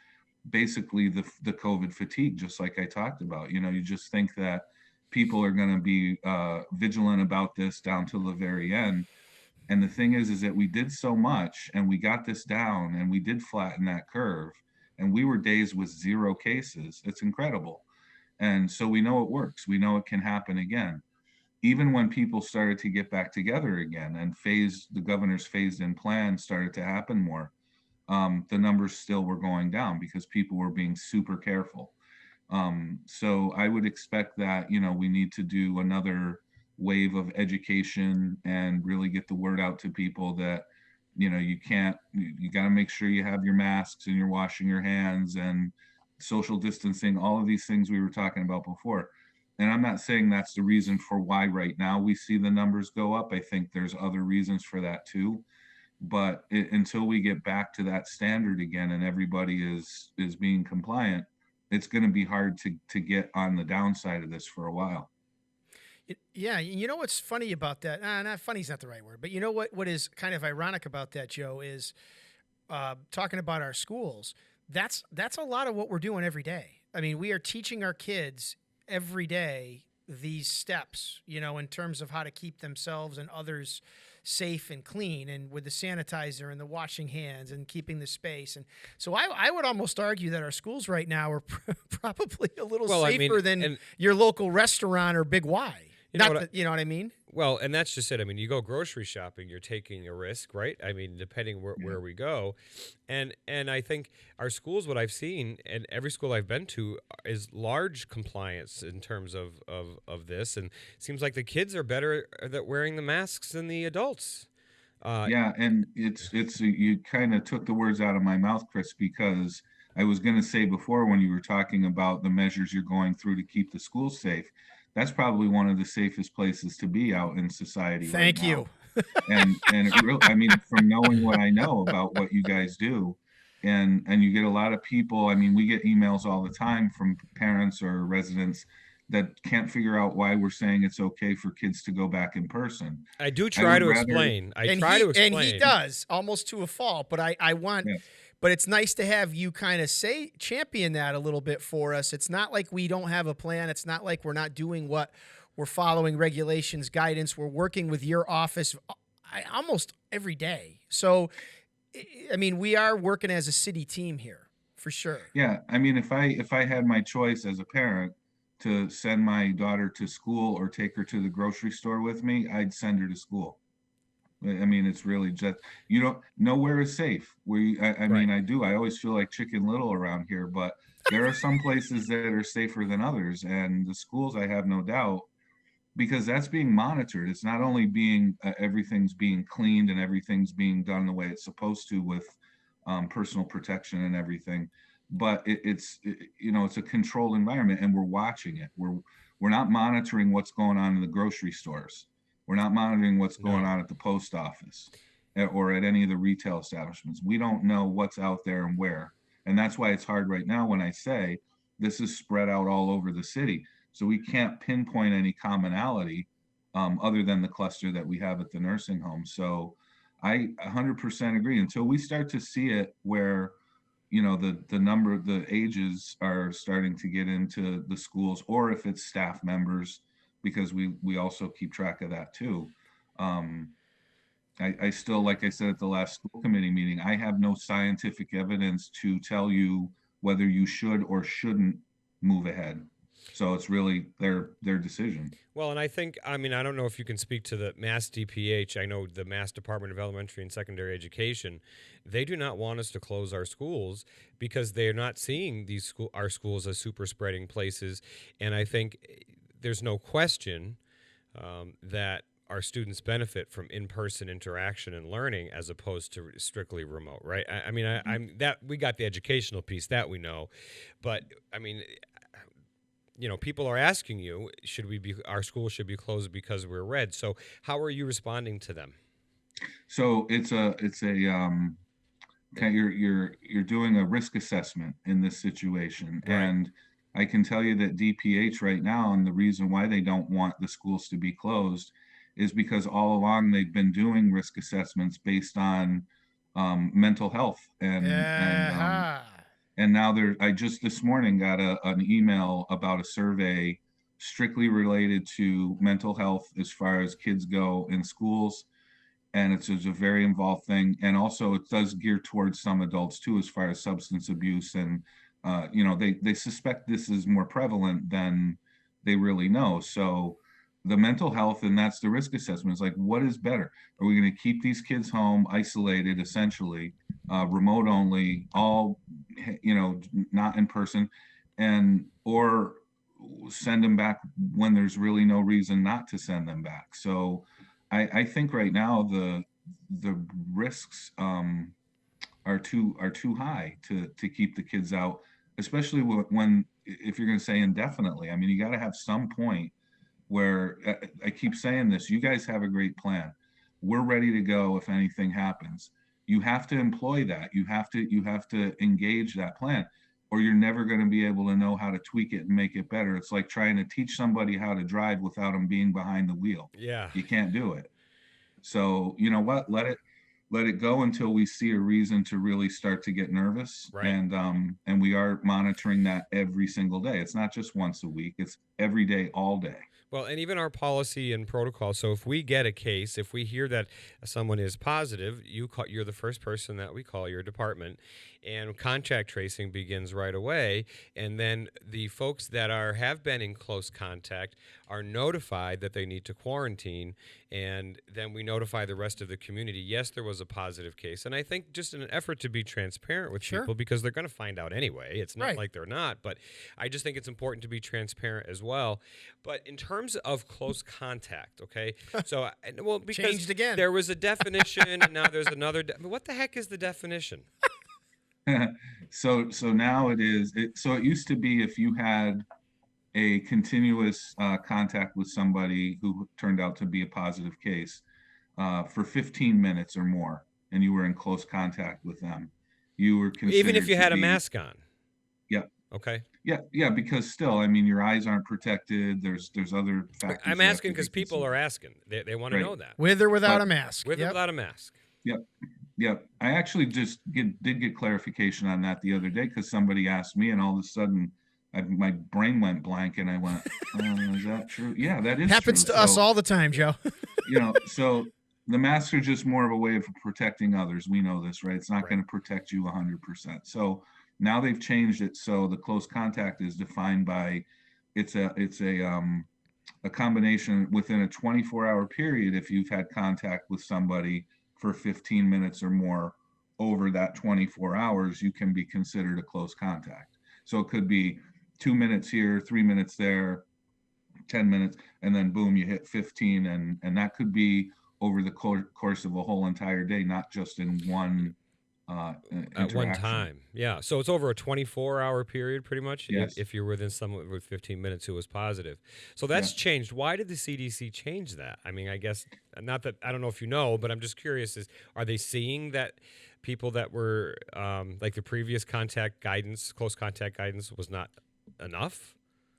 basically the COVID fatigue, just like I talked about. You just think that people are going to be vigilant about this down to the very end. And the thing is that we did so much, and we got this down, and we did flatten that curve, and we were days with 0 cases. It's incredible. And so we know it works. We know it can happen again. Even when people started to get back together again, and the governor's phased-in plan started to happen more, the numbers still were going down because people were being super careful. So I would expect that, we need to do another wave of education and really get the word out to people that, you got to make sure you have your masks and you're washing your hands and social distancing, all of these things we were talking about before. And I'm not saying that's the reason for why right now we see the numbers go up. I think there's other reasons for that too. But until we get back to that standard again and everybody is being compliant, it's going to be hard to get on the downside of this for a while. Yeah, you know what's funny about that? Not funny's not the right word, but you know what is kind of ironic about that, Joe, is talking about our schools. That's a lot of what we're doing every day. I mean, we are teaching our kids every day these steps, in terms of how to keep themselves and others safe and clean, and with the sanitizer and the washing hands and keeping the space. And so I would almost argue that our schools right now are probably a little safer than your local restaurant or Big Y. You know what I mean? Well, and that's just it. I mean, you go grocery shopping, you're taking a risk, right? I mean, depending where we go. And I think our schools, what I've seen, and every school I've been to, is large compliance in terms of this. And it seems like the kids are better at wearing the masks than the adults. Yeah, and it's you kind of took the words out of my mouth, Chris, because I was going to say before, when you were talking about the measures you're going through to keep the schools safe, that's probably one of the safest places to be out in society. Thank right you. Now. And it really, I mean, from knowing what I know about what you guys do, and you get a lot of people. I mean, we get emails all the time from parents or residents that can't figure out why we're saying it's okay for kids to go back in person. I do try to explain. And he does, almost to a fault. But I want. Yes. But it's nice to have you kind of champion that a little bit for us. It's not like we don't have a plan. It's not like we're not doing what we're following regulations, guidance. We're working with your office almost every day. So, I mean, we are working as a city team here for sure. Yeah. I mean, if I had my choice as a parent to send my daughter to school or take her to the grocery store with me, I'd send her to school. I mean, it's really just, nowhere is safe. I mean, I always feel like Chicken Little around here, but there are some places that are safer than others. And the schools, I have no doubt, because that's being monitored. It's not only being, everything's being cleaned and everything's being done the way it's supposed to with personal protection and everything, but it's a controlled environment, and we're watching it. We're not monitoring what's going on in the grocery stores. We're not monitoring what's going on at the post office or at any of the retail establishments. We don't know what's out there and where. And that's why it's hard right now when I say this is spread out all over the city. So we can't pinpoint any commonality other than the cluster that we have at the nursing home. So I 100% agree. Until we start to see it where, the number of the ages are starting to get into the schools, or if it's staff members, because we also keep track of that too. I still, like I said at the last school committee meeting, I have no scientific evidence to tell you whether you should or shouldn't move ahead. So it's really their decision. Well, and I think, I don't know if you can speak to the Mass DPH. I know the Mass Department of Elementary and Secondary Education, they do not want us to close our schools because they're not seeing our schools as super spreading places. And I think there's no question that our students benefit from in-person interaction and learning as opposed to strictly remote, right? I'm that we got the educational piece that we know, but people are asking you, our schools should be closed because we're red. So how are you responding to them? So you're doing a risk assessment in this situation, right. And I can tell you that DPH right now, and the reason why they don't want the schools to be closed is because all along they've been doing risk assessments based on mental health and now I just this morning got an email about a survey strictly related to mental health as far as kids go in schools. And it's a very involved thing. And also it does gear towards some adults too, as far as substance abuse. And, they suspect this is more prevalent than they really know. So the mental health, and that's the risk assessment, is like, what is better? Are we going to keep these kids home, isolated, essentially, remote only, all, not in person, or send them back when there's really no reason not to send them back? So I think right now the risks are too high to keep the kids out, especially when if you're going to say indefinitely. I mean, you got to have some point where I keep saying this. You guys have a great plan. We're ready to go if anything happens. You have to employ that. You have to engage that plan, or you're never going to be able to know how to tweak it and make it better. It's like trying to teach somebody how to drive without them being behind the wheel. Yeah. You can't do it. So you know what? Let let it go until we see a reason to really start to get nervous. Right. And we are monitoring that every single day. It's not just once a week, it's every day, all day. Well, and even our policy and protocol. So if we get a case, if we hear that someone is positive, you're the first person that we call, your department, and contact tracing begins right away. And then the folks that have been in close contact are notified that they need to quarantine, and then we notify the rest of the community. Yes, there was a positive case, and I think just in an effort to be transparent with people, because they're going to find out anyway. It's not like they're not, but I just think it's important to be transparent as well. But in terms of close contact, okay, so because Changed again. there was a definition, and now there's another. What the heck is the definition? So now it is. So it used to be if you had a continuous contact with somebody who turned out to be a positive case for 15 minutes or more, and you were in close contact with them, you were considered Even if you to had a be- mask on. Yep. Okay. Yeah, because still, I mean, your eyes aren't protected. There's other factors. I'm you have asking to be because people considered. are asking. They want to know that. With or without But- a mask. With or Yep. without a mask. Yep. I actually just did get clarification on that the other day because somebody asked me, and all of a sudden, my brain went blank, and I went, "Is that true? Yeah, that is Happens true." to us So, all the time, Joe. so the masks are just more of a way of protecting others. We know this, right? It's not Right. going to protect you 100%. So now they've changed it so the close contact is defined by it's a combination within a 24-hour period. If you've had contact with somebody for 15 minutes or more over that 24 hours, you can be considered a close contact. So it could be 2 minutes here, 3 minutes there, 10 minutes, and then boom, you hit 15, and that could be over the course of a whole entire day, not just in one At one interaction. time. Yeah. So it's over a 24-hour period, pretty much, Yes. if you're within someone with 15 minutes who was positive. So that's changed. Why did the CDC change that? I mean, I guess, not that, I don't know if you know, but I'm just curious, are they seeing that people that were, like the previous contact guidance, close contact guidance was not enough?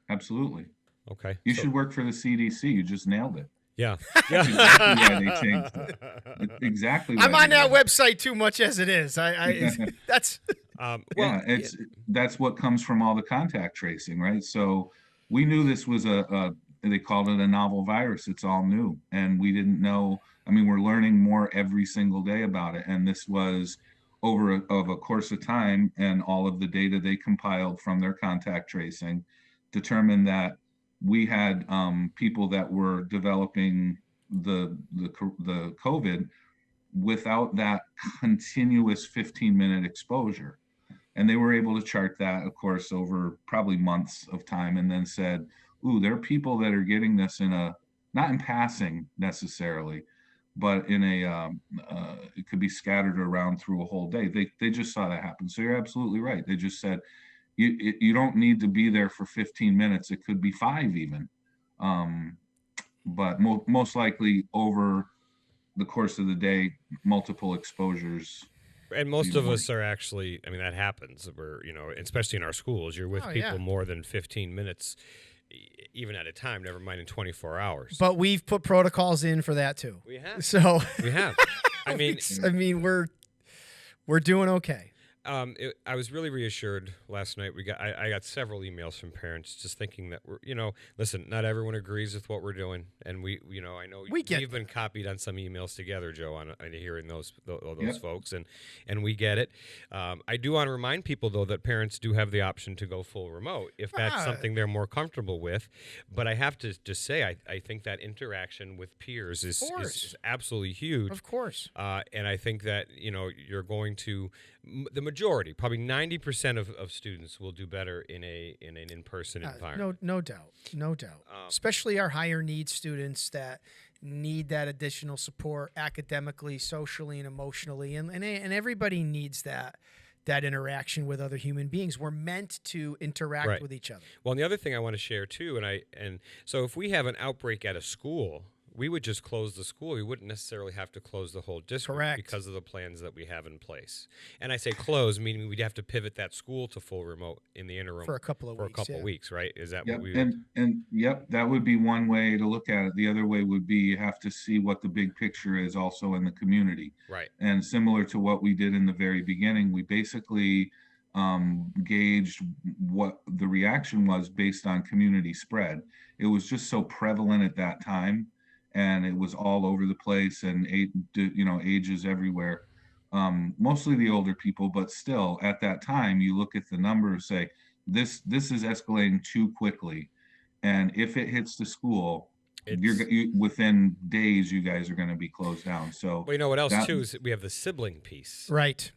Absolutely. Okay. You should work for the CDC. You just nailed it. Yeah. That's exactly why they changed it. Exactly. I'm why on they that did it. website too much as it is. That's Yeah, that's what comes from all the contact tracing, right? So we knew this was they called it a novel virus. It's all new, and we didn't know. I mean, we're learning more every single day about it, and this was over a course of time, and all of the data they compiled from their contact tracing determined that we had people that were developing the COVID without that continuous 15-minute exposure. And they were able to chart that, of course, over probably months of time, and then said, ooh, there are people that are getting this not in passing necessarily, but in it could be scattered around through a whole day. They just saw that happen. So you're absolutely right. They just said, you don't need to be there for 15 minutes. It could be 5 even. But most likely over the course of the day, multiple exposures. And most of us are actually, I mean, that happens. We're, especially in our schools, you're with people more than 15 minutes, even at a time, never mind in 24 hours. But we've put protocols in for that too. We have. So we have. I mean, we're doing okay. I was really reassured last night. I got several emails from parents just thinking that listen, not everyone agrees with what we're doing, and I know we've been copied on some emails together, Joe, on hearing those folks, and we get it. I do want to remind people though that parents do have the option to go full remote if that's something they're more comfortable with. But I have to just say, I think that interaction with peers is absolutely huge. Of course. And I think that you're going to. The majority, probably 90% of students will do better in an in-person environment. No doubt. Especially our higher needs students that need that additional support academically, socially, and emotionally, and everybody needs that interaction with other human beings. We're meant to interact with each other. Well, and the other thing I want to share too, and so if we have an outbreak at a school, we would just close the school. We wouldn't necessarily have to close the whole district Correct. because of the plans that we have in place. And I say close, meaning we'd have to pivot that school to full remote in the interim For a couple of weeks, right? Is that Yep, what we would? and yep, that would be one way to look at it. The other way would be you have to see what the big picture is also in the community. Right. And similar to what we did in the very beginning, we basically gauged what the reaction was based on community spread. It was just so prevalent at that time, and it was all over the place, and ages everywhere. Mostly the older people, but still at that time, you look at the numbers, say this is escalating too quickly, and if it hits the school, within days, you guys are going to be closed down. So Well, you know what else too is we have the sibling piece. Right.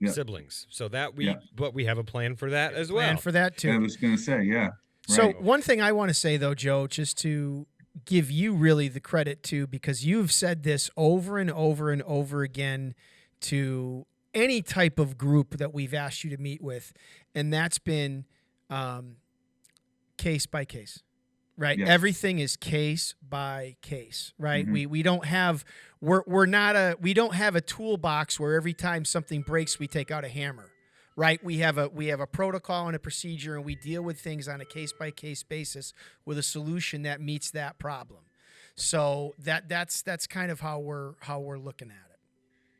Yeah. Siblings. So that Yeah. but we have a plan for that as well. Plan for that too. I was going to say, yeah. So right. one thing I want to say though, Joe, just to give you really the credit too, because you've said this over and over and over again to any type of group that we've asked you to meet with, and that's been case by case, right? Yes. Everything is case by case, right? Mhm. We don't have we don't have a toolbox where every time something breaks we take out a hammer. Right, we have a protocol and a procedure, and we deal with things on a case by case basis with a solution that meets that problem. So that's kind of how we're looking at it.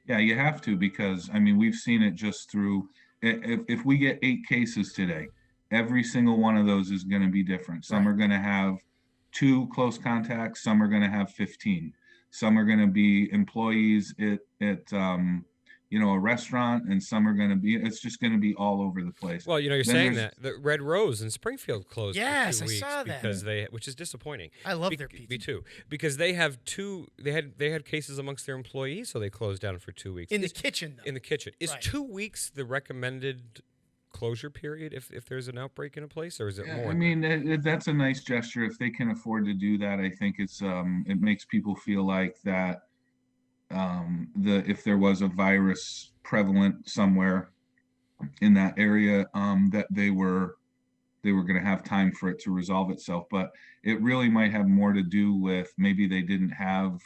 Yeah, you have to, because I mean, we've seen it just through, if we get 8 cases today, every single one of those is going to be different. Some Right. are going to have 2 close contacts, some are going to have 15. Some are going to be employees at a restaurant, and some are going to be, it's just going to be all over the place. Well, you're Then saying there's- that the Red Rose in Springfield closed Yes, for 2 I weeks saw that. because which is disappointing. I love their pizza. Me too, because they have they had cases amongst their employees, so they closed down for 2 weeks In the kitchen, though. In the kitchen, is Right. 2 weeks the recommended closure period if there's an outbreak in a place, or is it Yeah, more? I mean, that's a nice gesture. If they can afford to do that, I think it makes people feel like that if there was a virus prevalent somewhere in that area, that they were going to have time for it to resolve itself. But it really might have more to do with maybe they didn't have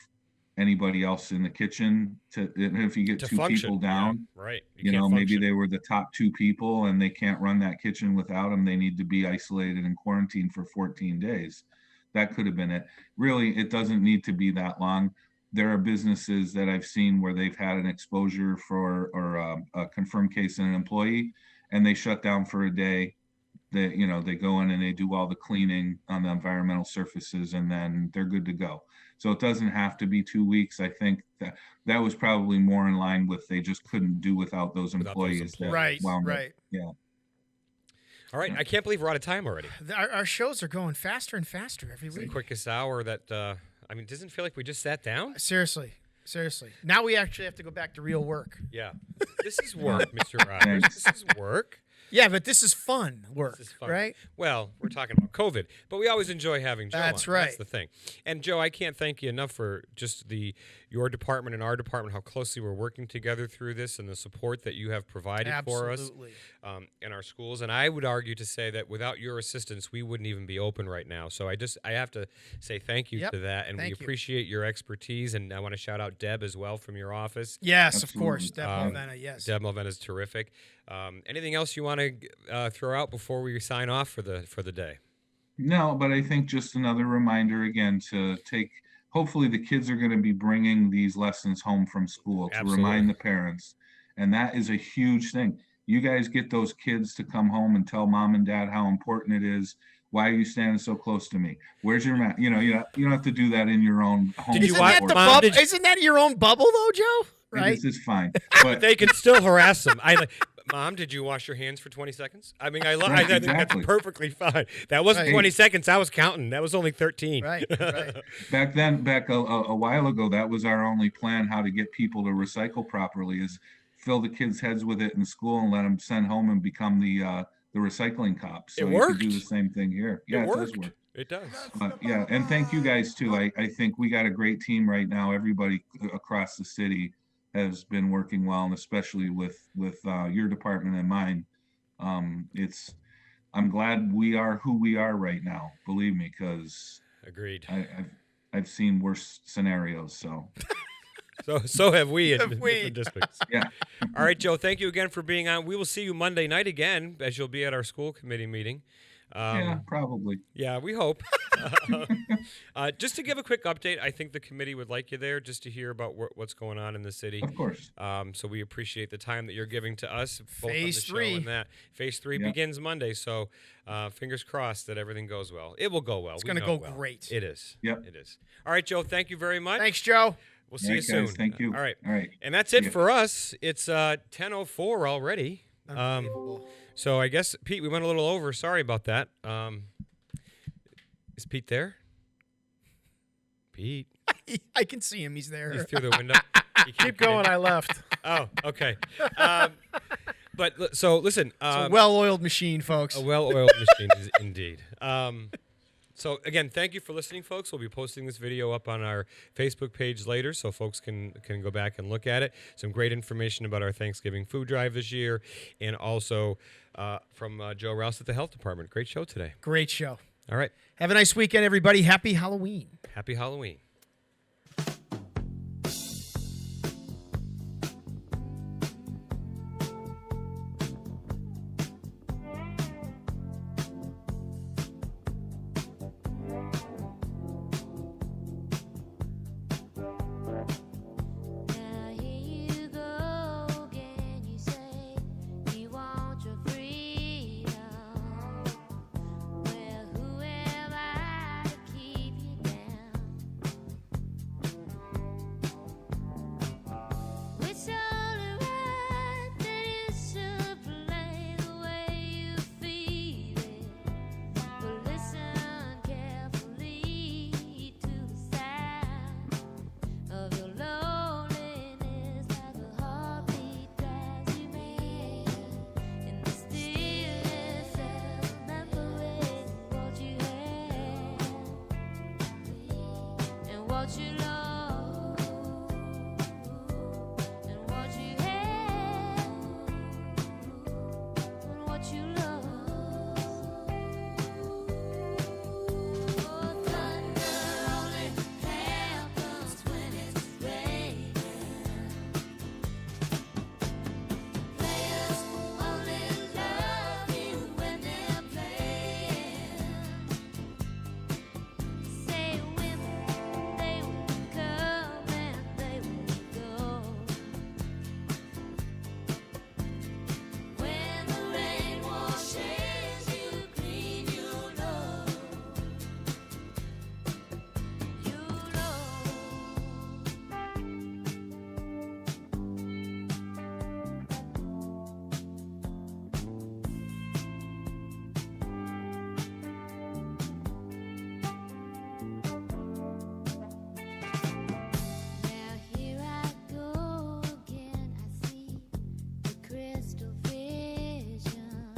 anybody else in the kitchen if you get To 2 function, people down, yeah, right? maybe they were the top 2 people and they can't run that kitchen without them. They need to be isolated and quarantined for 14 days. That could have been it. Really, it doesn't need to be that long. There are businesses that I've seen where they've had an exposure or a confirmed case in an employee, and they shut down for a day. They go in and they do all the cleaning on the environmental surfaces, and then they're good to go. So it doesn't have to be 2 weeks. I think that was probably more in line with they just couldn't do without those employees. that Right, wound up- right. Yeah. All right, I can't believe we're out of time already. Our shows are going faster and faster every It's the week. quickest hour that doesn't it feel like we just sat down? Seriously. Now we actually have to go back to real work. Yeah, this is work, Mr. Rogers. This is work. Yeah, but this is fun work, This is fun. right? Well, we're talking about COVID, but we always enjoy having Joe That's on. right. That's the thing. And Joe, I can't thank you enough for just your department and our department, how closely we're working together through this, and the support that you have provided for us Absolutely. in our schools. And I would argue to say that without your assistance, we wouldn't even be open right now. So I have to say thank you Yep. to that, and Thank we you. appreciate your expertise. And I want to shout out Deb as well from your office. Yes, of course. Deb Um, Mulvanna, yes. Deb Mulvanna is terrific. Anything else you want to throw out before we sign off for the day? No, but I think just another reminder again to hopefully the kids are going to be bringing these lessons home from school to Absolutely. remind the parents. And that is a huge thing. You guys get those kids to come home and tell mom and dad how important it is. Why are you standing so close to me? Where's your mask? You don't have to do that in your own home. Did you Isn't watch- that, the Mom, bubble? did you- Isn't that your own bubble, though, Joe? Right? This is fine. But But they can still harass them. Mom, did you wash your hands for 20 seconds? I mean, I Right, think exactly. that's perfectly fine. That wasn't Right. 20 seconds. I was counting. That was only 13. Right, right. back a while ago, that was our only plan how to get people to recycle properly is fill the kids' heads with it in school and let them send home and become the recycling cops. So It you worked. can do the same thing here. Yeah, It it does worked. work. It does. Yeah, and thank you guys too. I think we got a great team right now. Everybody across the city has been working well, and especially with your department and mine. I'm glad we are who we are right now. Believe me, because Agreed. I've seen worse scenarios. So have we in Have we? different districts. Yeah. All right, Joe, thank you again for being on. We will see you Monday night again, as you'll be at our school committee meeting. Yeah, probably. Yeah, we hope. Just to give a quick update, I think the committee would like you there just to hear about what's going on in the city. Of course. So we appreciate the time that you're giving to us. Both Phase on the 3. Show and that. Phase 3 Yeah. begins Monday, so fingers crossed that everything goes well. It will go well. It's We gonna know go it will. great. It is. Yep. It is. All right, Joe, thank you very much. Thanks, Joe. We'll see All you right, soon. guys, thank you. All right. All right. And that's See it ya. for us. It's 10:04 already. Unbelievable. So I guess, Pete, we went a little over. Sorry about that. Is Pete there? Pete. I can see him. He's there. He's through the window. He can't Keep get in. going. I left. Oh, okay. So listen. It's a well-oiled machine, folks. A well-oiled machine, is indeed. So again, thank you for listening, folks. We'll be posting this video up on our Facebook page later, so folks can go back and look at it. Some great information about our Thanksgiving food drive this year, and also from Joe Rouse at the Health Department. Great show today. Great show. All right. Have a nice weekend, everybody. Happy Halloween. Happy Halloween. Now here you go again. You say you want your freedom. Well, who am I to keep you down? It's only right that you should play the way you feel it. But listen carefully to the sound of your loneliness, like a heartbeat drives you mad. In the stillness of remembering what you had and what you lost and what you had and what you lost. Oh, thunder only happens when it's raining. Players only love you when they're playing. Say women, they will come and they will go. When the rain washes you clean, you know. You know. Now here I go again. I see the crystal vision.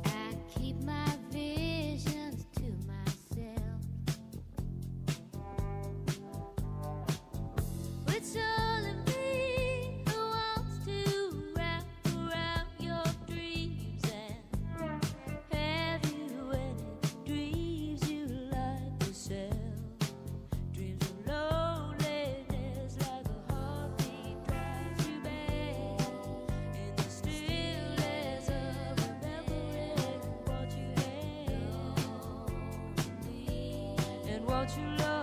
I keep my visions to myself. It's only me who wants to wrap around your dreams and have you any dreams you like yourself. Dreams of loneliness, like a heartbeat drives you mad. In the stillness of remembering what you had and what you lost.